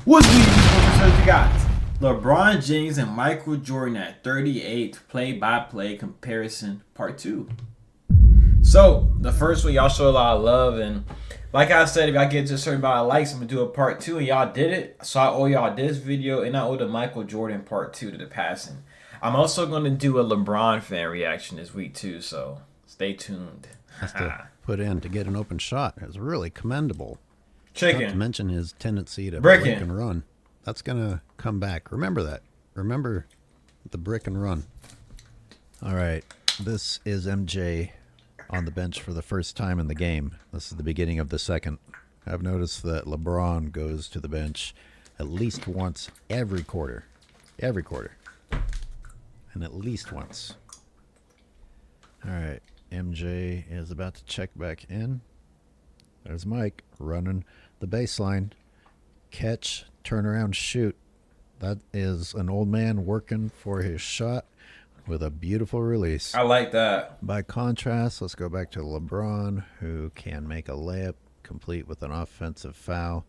What's good, you guys? LeBron James and Michael Jordan at 38 play-by-play comparison part 2. So, the first one, y'all showed a lot of love, and like I said, if I get to a certain amount of likes, I'm going to do a part 2, and y'all did it. So I owe y'all this video, and I owe the Michael Jordan part 2 to the passing. I'm also going to do a LeBron fan reaction this week, too, so stay tuned. Has to put in to get an open shot is really commendable. Chicken. Not to mention his tendency to Bricking. brick and run. That's going to come back. Remember that. Remember the brick and run. All right. This is MJ on the bench for the first time in the game. This is the beginning of the second. I've noticed that LeBron goes to the bench at least once every quarter. Every quarter. And at least once. All right. MJ is about to check back in. There's Mike running the baseline. Catch, turn around, shoot. That is an old man working for his shot with a beautiful release. I like that. By contrast, let's go back to LeBron, who can make a layup complete with an offensive foul.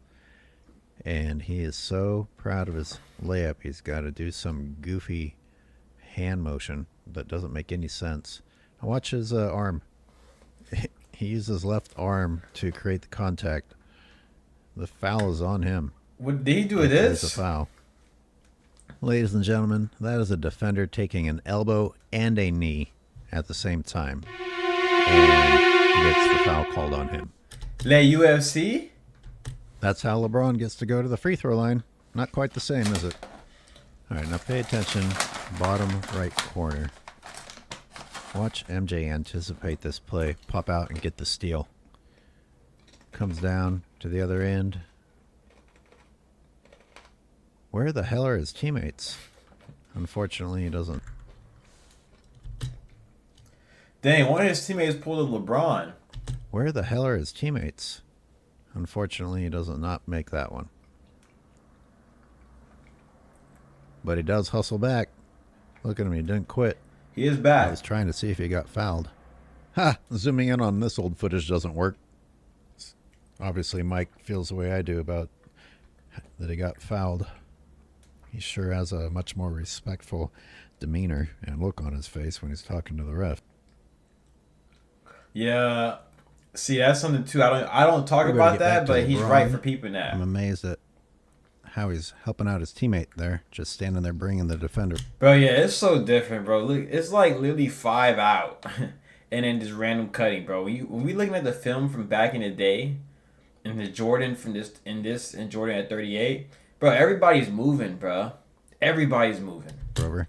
And he is so proud of his layup, he's got to do some goofy hand motion that doesn't make any sense. Now watch his arm. He uses his left arm to create the contact. The foul is on him. What did he do with There's this? a foul. Ladies and gentlemen, that is a defender taking an elbow and a knee at the same time. And he gets the foul called on him. Le UFC? That's how LeBron gets to go to the free throw line. Not quite the same, is it? All right, now pay attention. Bottom right corner. Watch MJ anticipate this play, pop out and get the steal. Comes down to the other end. Where the hell are his teammates? Unfortunately, he doesn't. Dang, one of his teammates pulled a LeBron. Where the hell are his teammates? Unfortunately, he does not make that one. But he does hustle back. Look at him, he didn't quit. He is I back. was trying to see if he got fouled. Ha! Zooming in on this old footage doesn't work. Obviously, Mike feels the way I do about that he got fouled. He sure has a much more respectful demeanor and look on his face when he's talking to the ref. Yeah. See, that's something too. I don't talk We better about get that, back to but he's LeBron. right for peeping that. I'm amazed at how he's helping out his teammate there, just standing there bringing the defender. Bro, yeah, it's so different, bro. Look, it's like literally 5 out, and then just random cutting, bro. When we looking at the film from back in the day, and the Jordan from this and Jordan at 38, bro, everybody's moving, bro. Everybody's moving. Over.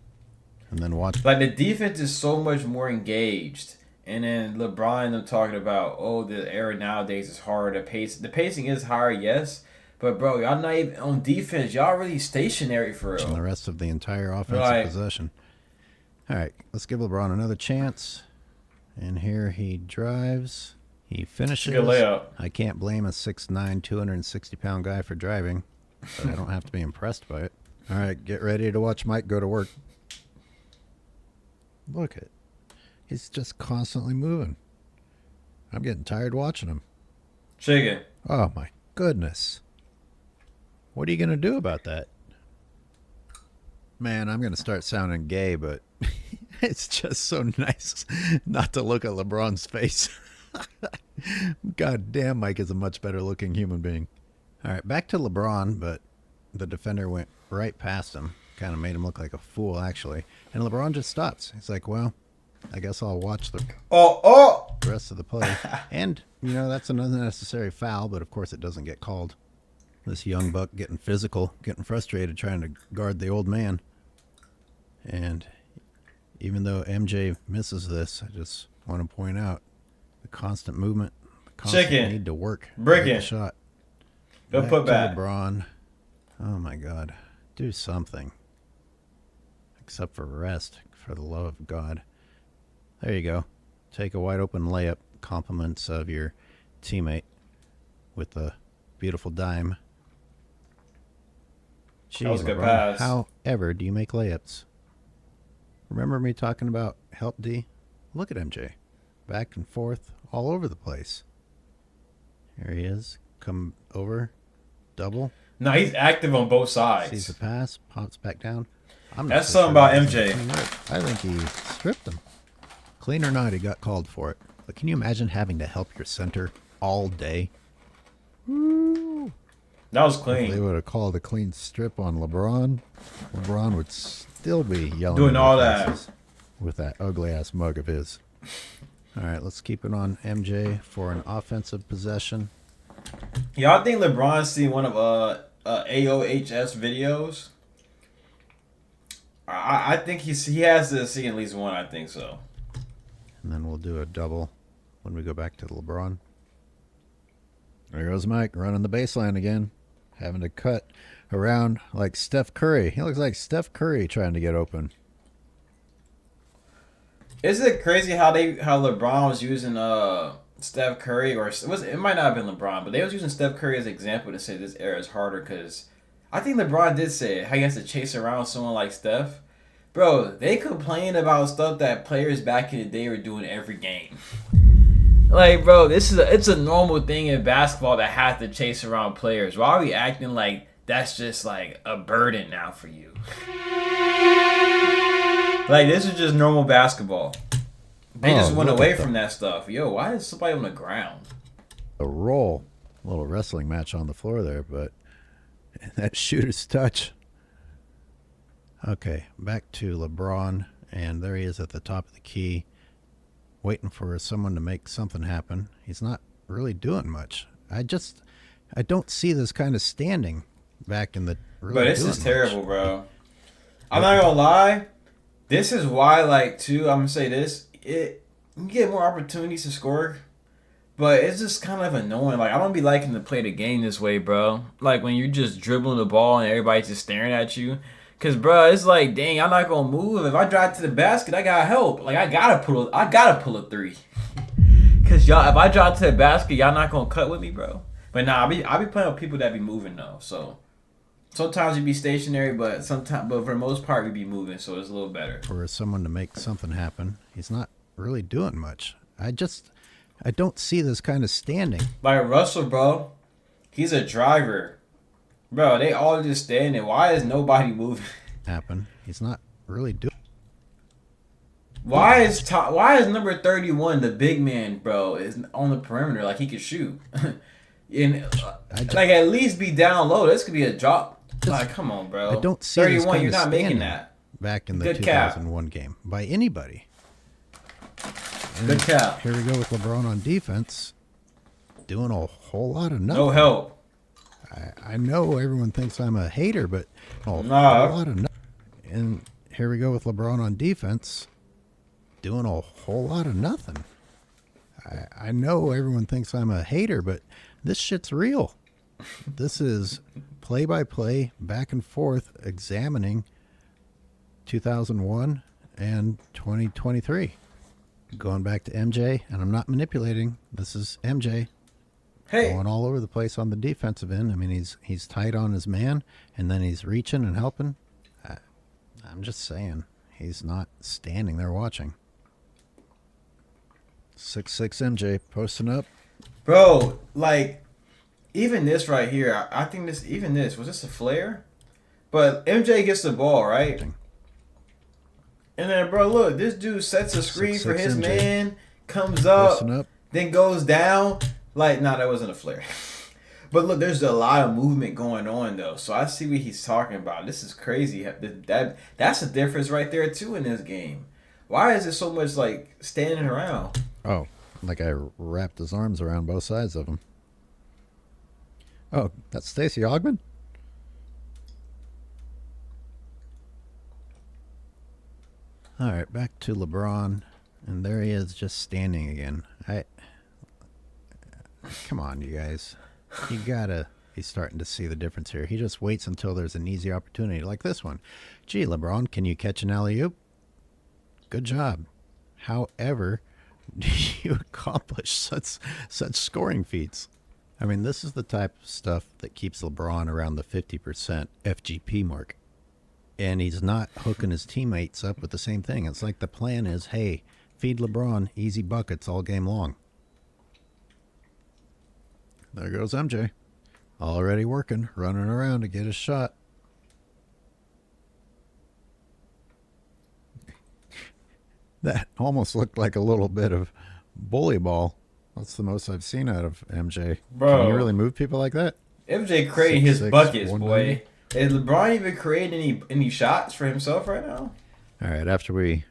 And then watch. Like the defense is so much more engaged. And then LeBron and them talking about, oh, the era nowadays is hard. The pacing is higher, yes. But bro, y'all not even on defense. Y'all really stationary for And the real. rest of the entire offensive Right. possession. All right, let's give LeBron another chance. And here he drives. He finishes. Good layup. I can't blame a 6'9", 260-pound guy for driving, but I don't have to be impressed by it. All right, get ready to watch Mike go to work. Look at, he's just constantly moving. I'm getting tired watching him. Chicken. Oh my goodness. What are you going to do about that? Man, I'm going to start sounding gay, but it's just so nice not to look at LeBron's face. God damn, Mike is a much better looking human being. All right, back to LeBron, but the defender went right past him. Kind of made him look like a fool, actually. And LeBron just stops. He's like, well, I guess I'll watch the Oh. rest of the play. And, you know, that's an unnecessary foul, but of course it doesn't get called. This young buck getting physical, getting frustrated, trying to guard the old man. And even though MJ misses this, I just want to point out the constant movement, the constant Chicken. need to work. Bricking. Get the shot. Go put to back. LeBron. Oh my God. Do something. Except for rest, for the love of God. There you go. Take a wide open layup, compliments of your teammate with the beautiful dime. Jeez, That was a good LeBron, pass. how ever do you make layups? Remember me talking about help D? Look at MJ. Back and forth all over the place. Here he is. Come over. Double. No, he's active on both Sees the sides. pass, pops back down. I'm not That's so something sure about that was a MJ. clean rip. I think he stripped him. Clean or not, he got called for it. But can you imagine having to help your center all day? Woo! That was If they clean. would have called a clean strip on LeBron, LeBron would still be yelling Doing in all their that. faces with that ugly ass mug of his. All right, let's keep it on MJ for an offensive possession. Y'all think LeBron's seen one of AOHS videos? I think he has to see at least one. I think so. And then we'll do a double when we go back to LeBron. There goes Mike running the baseline again, having to cut around like Steph Curry. He looks like Steph Curry trying to get open. Isn't it crazy how LeBron was using Steph Curry, or it might not have been LeBron, but they was using Steph Curry as an example to say this era is harder because I think LeBron did say it, how he has to chase around someone like Steph. Bro, they complain about stuff that players back in the day were doing every game. Like, bro, it's a normal thing in basketball that have to chase around players. Why are we acting like that's just like a burden now for you? Like, this is just normal basketball. They just went away from that stuff. Yo, why is somebody on the ground? A roll. A little wrestling match on the floor there, but that shooter's touch. Okay, back to LeBron, and there he is at the top of the key, waiting for someone to make something happen. He's not really doing much. I don't see this kind of standing back in the. Really but this is terrible, bro. I'm not gonna lie. This is why, like, too. I'm gonna say this. You get more opportunities to score, but it's just kind of annoying. Like, I don't be liking to play the game this way, bro. Like when you're just dribbling the ball and everybody's just staring at you. Cause, bro, it's like, dang, I'm not gonna move. If I drive to the basket, I gotta help. Like, I gotta pull a three. Cause y'all, if I drive to the basket, y'all not gonna cut with me, bro. But nah, I be playing with people that be moving though. So sometimes you be stationary, but for the most part, we be moving. So it's a little better. For someone to make something happen, he's not really doing much. I don't see this kind of standing. Like Russell, bro, he's a driver. Bro, they all just standing. Why is nobody moving? Happen. He's not really doing. Why is number 31 the big man, bro, is on the perimeter like he could shoot? And like at least be down low. This could be a drop. Like come on, bro. I don't see 31. You're not making that. Back in the Good 2001 game by anybody. And Good cap. Here we go with LeBron on defense, doing a whole lot of nothing. No help. I know everyone thinks I'm a hater, but a whole lot of nothing. And here we go with LeBron on defense, doing a whole lot of nothing. I know everyone thinks I'm a hater, but this shit's real. This is play-by-play, back and forth, examining 2001 and 2023. Going back to MJ, and I'm not manipulating. This is MJ. Hey. Going all over the place on the defensive end. I mean, he's tight on his man, and then he's reaching and helping. I'm just saying, he's not standing there watching. 6'6" MJ posting up. Bro, like, even this right here, I think was this a flare? But MJ gets the ball, right? And then, bro, look, this dude sets a screen for his MJ. Man, comes up, then goes down. Like, nah, that wasn't a flare. But look, there's a lot of movement going on, though. So I see what he's talking about. This is crazy. That's a difference right there, too, in this game. Why is it so much, like, standing around? Oh, like I wrapped his arms around both sides of him. Oh, that's Stacey Augmon? All right, back to LeBron. And there he is, just standing again. Come on, you guys. You gotta be starting to see the difference here. He just waits until there's an easy opportunity, like this one. Gee, LeBron, can you catch an alley-oop? Good job. However, do you accomplish such scoring feats? I mean, this is the type of stuff that keeps LeBron around the 50% FGP mark. And he's not hooking his teammates up with the same thing. It's like the plan is, hey, feed LeBron easy buckets all game long. There goes MJ. Already working, running around to get a shot. That almost looked like a little bit of bully ball. That's the most I've seen out of MJ. Bro. Can you really move people like that? MJ creating his 6'6", buckets, 190. boy. Is LeBron even creating any shots for himself right now? All right, after we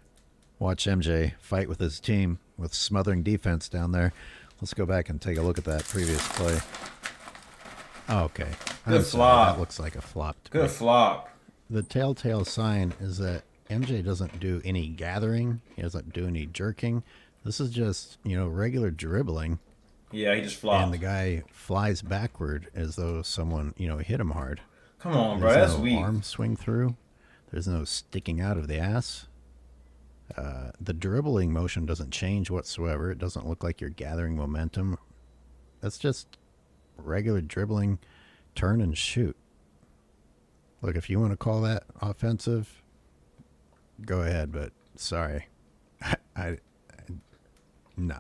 watch MJ fight with his team with smothering defense down there, let's go back and take a look at that previous play. Oh, okay. Good flop. That looks like a flop. Good flop. The telltale sign is that MJ doesn't do any gathering. He doesn't do any jerking. This is just, regular dribbling. Yeah, he just flopped. And the guy flies backward as though someone, hit him hard. Come on, bro. That's no weak. Arm swing through. There's no sticking out of the ass. The dribbling motion doesn't change whatsoever. It doesn't look like you're gathering momentum. That's just regular dribbling, turn and shoot. Look, if you want to call that offensive, go ahead, but sorry. No.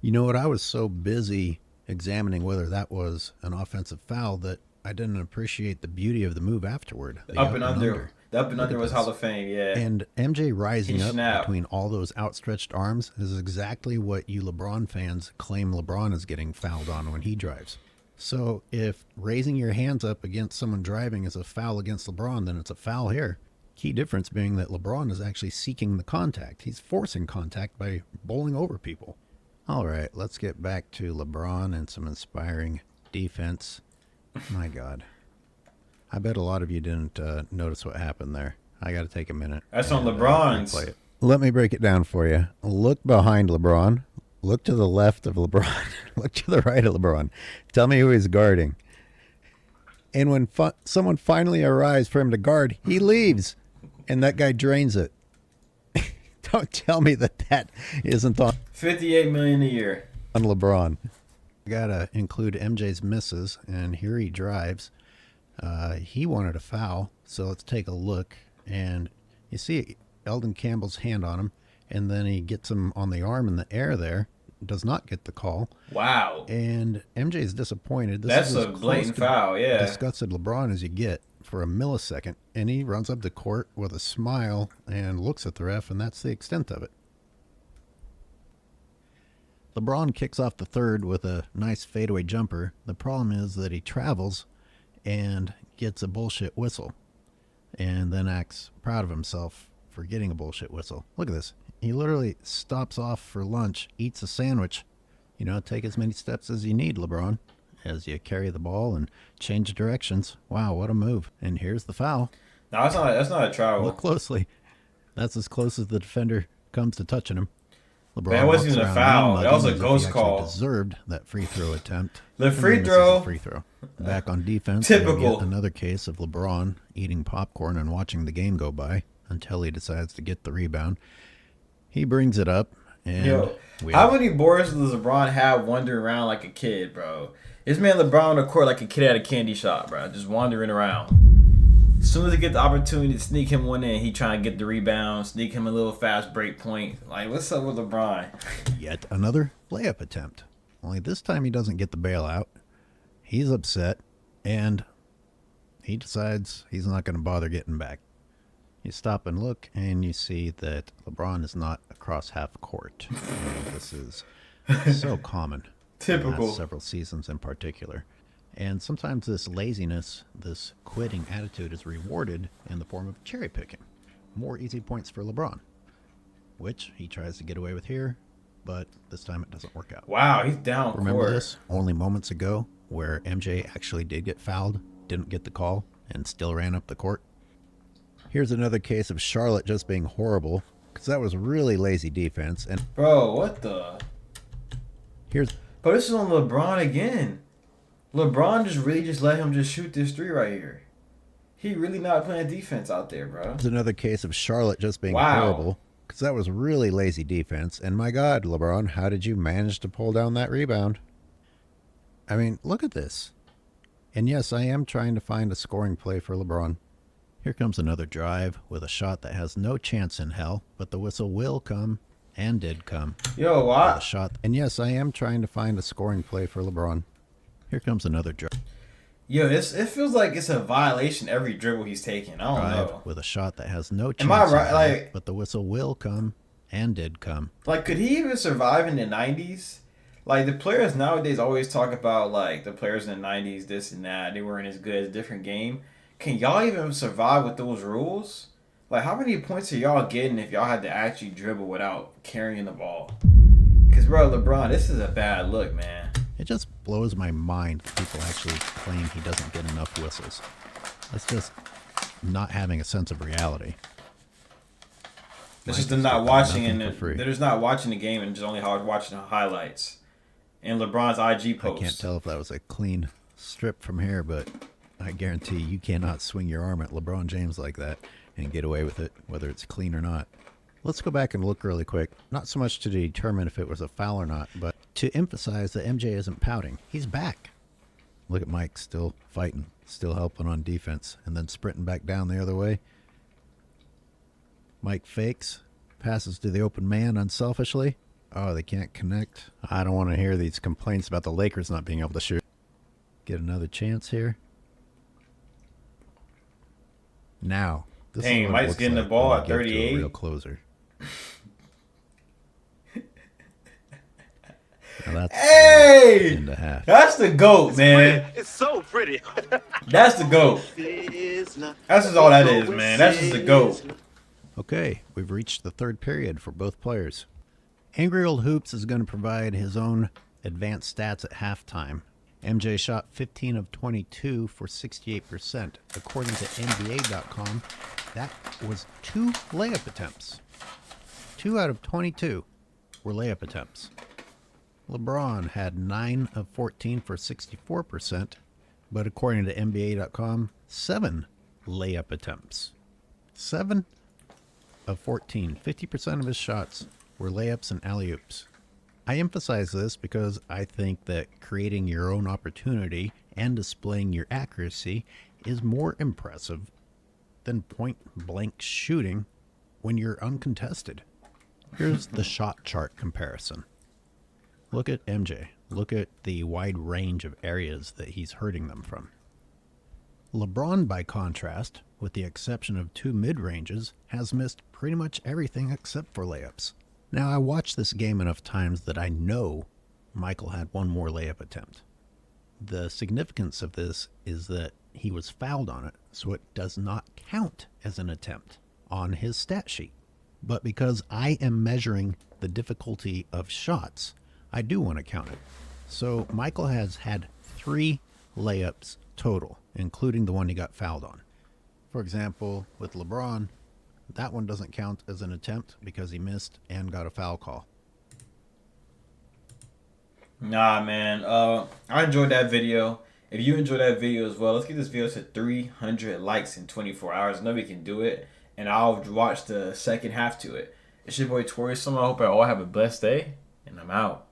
You know what? I was so busy examining whether that was an offensive foul that I didn't appreciate the beauty of the move afterward. The up and under. The up and under was Hall of Fame, yeah. And MJ rising up between all those outstretched arms is exactly what you LeBron fans claim LeBron is getting fouled on when he drives. So if raising your hands up against someone driving is a foul against LeBron, then it's a foul here. Key difference being that LeBron is actually seeking the contact. He's forcing contact by bowling over people. All right, let's get back to LeBron and some inspiring defense. My God. I bet a lot of you didn't notice what happened there. I got to take a minute. That's on LeBron's. Replay it. Let me break it down for you. Look behind LeBron. Look to the left of LeBron. Look to the right of LeBron. Tell me who he's guarding. And when someone finally arrives for him to guard, he leaves. And that guy drains it. Don't tell me that isn't on $58 million a year on LeBron. I gotta include MJ's misses, and here he drives. He wanted a foul, so let's take a look. And you see Eldon Campbell's hand on him, and then he gets him on the arm in the air there. Does not get the call. Wow. And MJ's disappointed. That's a blatant foul, yeah. Disgusted LeBron as you get for a millisecond, and he runs up the court with a smile and looks at the ref, and that's the extent of it. LeBron kicks off the third with a nice fadeaway jumper. The problem is that he travels and gets a bullshit whistle and then acts proud of himself for getting a bullshit whistle. Look at this. He literally stops off for lunch, eats a sandwich. Take as many steps as you need, LeBron, as you carry the ball and change directions. Wow, what a move. And here's the foul. No, that's not a travel. Look closely. That's as close as the defender comes to touching him. LeBron Man, it wasn't even a foul. That was a ghost call. Deserved that free throw attempt. The free throw. Free throw. Back on defense. Typical. Another case of LeBron eating popcorn and watching the game go by until he decides to get the rebound. He brings it up. And how many boards does LeBron have wandering around like a kid, bro? This man LeBron on the court like a kid at a candy shop, bro. Just wandering around. As soon as he get the opportunity to sneak him one in, he trying to get the rebound, sneak him a little fast break point. Like, what's up with LeBron? Yet another layup attempt. Only this time he doesn't get the bailout. He's upset, and he decides he's not going to bother getting back. You stop and look, and you see that LeBron is not across half court. This is so common. Typical. In the last several seasons in particular. And sometimes this laziness, this quitting attitude is rewarded in the form of cherry picking. More easy points for LeBron, which he tries to get away with here, but this time it doesn't work out. Wow, he's down court. Remember this only moments ago where MJ actually did get fouled, didn't get the call, and still ran up the court? Here's another case of Charlotte just being horrible, because that was really lazy defense. And bro, what the? But this is on LeBron again. LeBron just let him just shoot this three right here. He really not playing defense out there, bro. Here's another case of Charlotte just being horrible, because that was really lazy defense. And my God, LeBron, how did you manage to pull down that rebound? I mean, look at this. And yes, I am trying to find a scoring play for LeBron. Here comes another drive with a shot that has no chance in hell, but the whistle will come, and did come. Yo, what? A shot. And yes, I am trying to find a scoring play for LeBron. Here comes another drive. Yo, it feels like it's a violation every dribble he's taking. I don't Drive know. with a shot that has no Am I chance right? of that, but the whistle will come and did come. Could he even survive in the '90s? Like the players nowadays always talk about like the players in the '90s, this and that. They weren't as good, as a different game. Can y'all even survive with those rules? Like, how many points are y'all getting if y'all had to actually dribble without carrying the ball? Because, bro, LeBron, this is a bad look, man. It just blows my mind that people actually claim he doesn't get enough whistles. That's just not having a sense of reality. It's just them not watching and they're just not watching the game and just only watching the highlights and LeBron's IG post. I can't tell if that was a clean strip from here, but I guarantee you cannot swing your arm at LeBron James like that and get away with it, whether it's clean or not. Let's go back and look really quick, not so much to determine if it was a foul or not, but to emphasize that MJ isn't pouting. He's back. Look at Mike still fighting, still helping on defense, and then sprinting back down the other way. Mike fakes, passes to the open man unselfishly. Oh, they can't connect. I don't want to hear these complaints about the Lakers not being able to shoot. Get another chance here. Now, this Dang, is what Mike's getting the ball at 38. A real closer. Hey, and a half. That's the GOAT, man. It's so pretty. That's the GOAT. That's just all that is, man. That's just the GOAT. Okay, we've reached the third period for both players. Angry Old Hoops is going to provide his own advanced stats at halftime. MJ shot 15 of 22 for 68%. According to NBA.com, that was 2 layup attempts. 2 out of 22 were layup attempts. LeBron had 9 of 14 for 64%, but according to NBA.com, 7 layup attempts. 7 of 14, 50% of his shots were layups and alley-oops. I emphasize this because I think that creating your own opportunity and displaying your accuracy is more impressive than point-blank shooting when you're uncontested. Here's the shot chart comparison. Look at MJ. Look at the wide range of areas that he's hurting them from. LeBron, by contrast, with the exception of 2 mid-ranges, has missed pretty much everything except for layups. Now, I watched this game enough times that I know Michael had 1 more layup attempt. The significance of this is that he was fouled on it, so it does not count as an attempt on his stat sheet. But because I am measuring the difficulty of shots, I do want to count it. So Michael has had 3 layups total, including the one he got fouled on. For example, with LeBron, that one doesn't count as an attempt because he missed and got a foul call. Nah, man. I enjoyed that video. If you enjoyed that video as well, let's get this video to 300 likes in 24 hours. I know we can do it, and I'll watch the second half to it. It's your boy Tori. I hope I all have a blessed day, and I'm out.